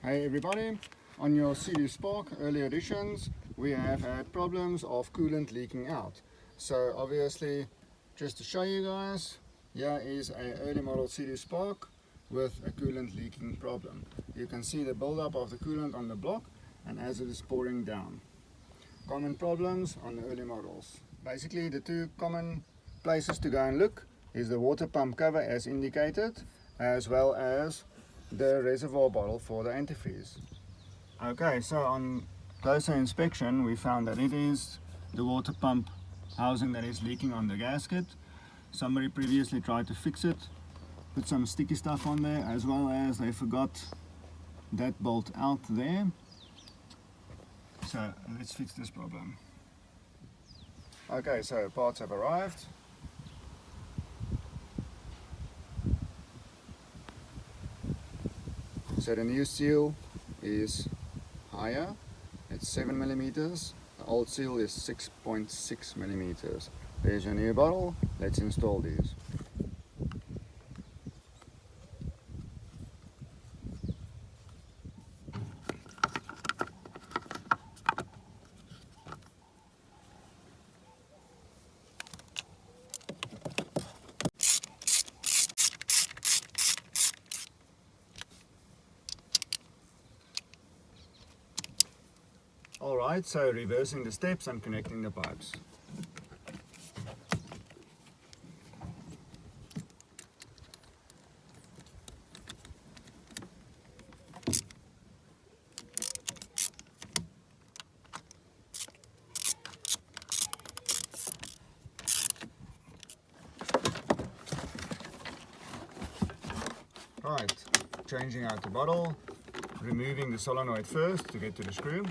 Hey everybody, on your Seadoo Spark early editions we have had problems of coolant leaking out. So obviously, just to show you guys, here is an early model Seadoo Spark with a coolant leaking problem. You can see the buildup of the coolant on the block and as it is pouring down. Common problems on the early models. Basically the two common places to go and look is the water pump cover as indicated, as well as the reservoir bottle for the antifreeze. Okay, so on closer inspection we found that it is the water pump housing that is leaking on the gasket. Somebody previously tried to fix it, put some sticky stuff on there, as well as they forgot that bolt out there. So let's fix this problem. Okay, so parts have arrived. So the new seal is higher, it's 7 millimeters. The old seal is 6.6 millimeters. There's your new bottle. Let's install these. Alright, so reversing the steps and connecting the pipes. Right, changing out the bottle, removing the solenoid first to get to the screw.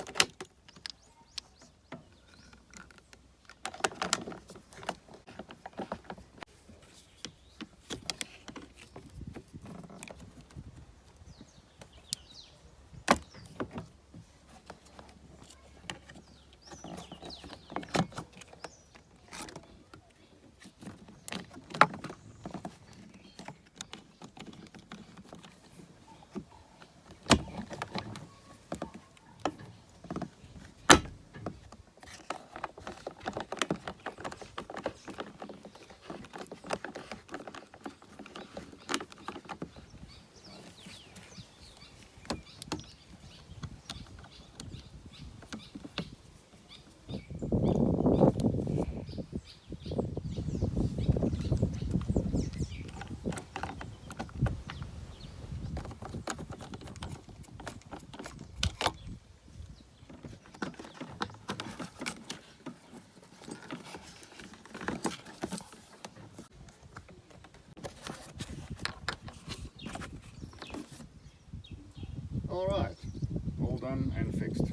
Alright, all done and fixed.